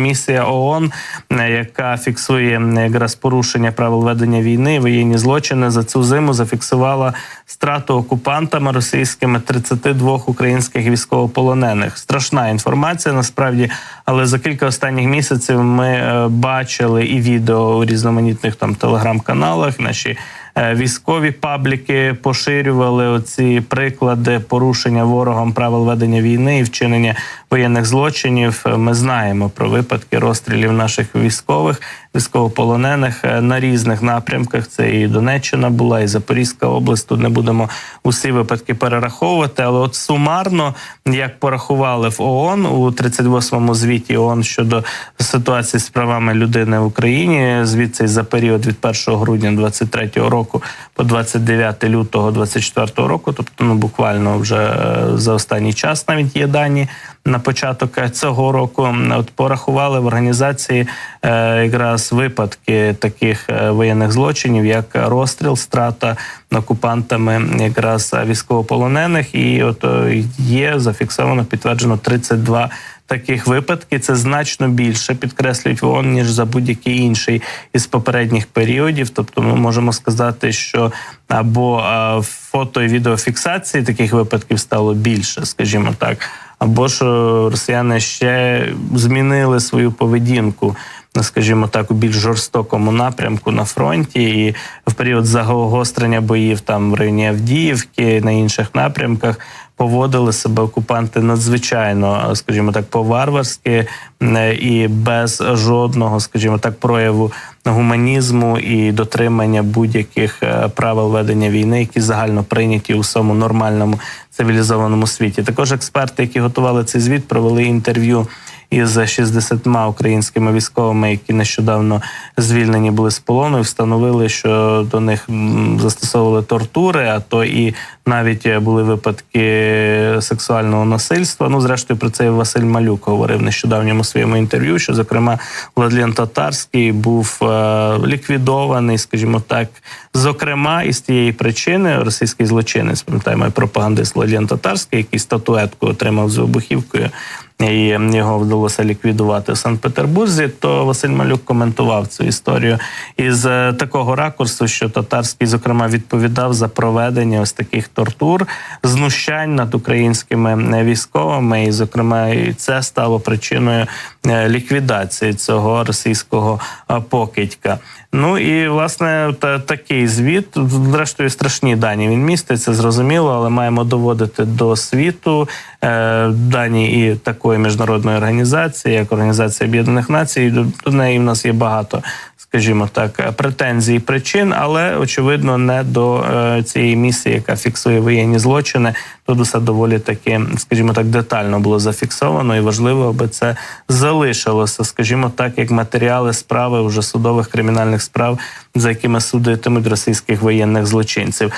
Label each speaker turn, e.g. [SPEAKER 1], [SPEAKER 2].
[SPEAKER 1] місія ООН, яка фіксує якраз порушення правил ведення війни, воєнні злочини, за цю зиму зафіксувала страту окупантами російськими 32 українських військовополонених. Страшна інформація насправді, але за кілька останніх місяців ми бачили і відео у різноманітних там телеграм-каналах, наші військові пабліки поширювали оці приклади порушення ворогом правил ведення війни і вчинення воєнних злочинів. Ми знаємо про випадки розстрілів наших військовополонених на різних напрямках. Це і Донеччина була, і Запорізька область. Тут не будемо усі випадки перераховувати, але от сумарно, як порахували в ООН у 38-му звіті ООН щодо ситуації з правами людини в Україні, звідси за період від 1 грудня 23-го року по 29 лютого 24-го року, тобто буквально вже за останній час навіть є дані на початок цього року, от порахували в організації якраз випадки таких воєнних злочинів, як розстріл, страта окупантами якраз військовополонених, і от є зафіксовано, підтверджено 32 таких випадки. Це значно більше, підкреслюють в ООН, ніж за будь-який інший із попередніх періодів. Тобто ми можемо сказати, що або фото- і відеофіксації таких випадків стало більше, скажімо так, або ж росіяни ще змінили свою поведінку, скажімо так, у більш жорстокому напрямку на фронті, і в період загострення боїв там в районі Авдіївки, на інших напрямках поводили себе окупанти надзвичайно, скажімо так, по-варварськи і без жодного, скажімо так, прояву гуманізму і дотримання будь-яких правил ведення війни, які загально прийняті у всьому нормальному цивілізованому світі. Також експерти, які готували цей звіт, провели інтерв'ю із 60 українськими військовими, які нещодавно звільнені були з полону, і встановили, що до них застосовували тортури, а то і навіть були випадки сексуального насильства. Ну, зрештою, про це і Василь Малюк говорив в нещодавньому своєму інтерв'ю, що, зокрема, Владлен Татарський був ліквідований, скажімо так, зокрема, із тієї причини російський злочинець, пам'ятаємо, пропагандист Владлен Татарський, який статуетку отримав з вибухівкою, і його вдалося ліквідувати в Санкт-Петербурзі, то Василь Малюк коментував цю історію із такого ракурсу, що Татарський, зокрема, відповідав за проведення ось таких тортур, знущань над українськими військовими, і, зокрема, і це стало причиною ліквідації цього російського покидька. Ну і, власне, такий звіт, зрештою, страшні дані він містить, це зрозуміло, але маємо доводити до світу дані і такої міжнародної організації, як Організація Об'єднаних Націй. До неї в нас є багато, скажімо так, претензій і причин, але, очевидно, не до цієї місії, яка фіксує воєнні злочини. Тут усе доволі таки, скажімо так, детально було зафіксовано, і важливо, аби це залишилося, скажімо так, як матеріали справи вже судових кримінальних справ, за якими судитимуть російських воєнних злочинців.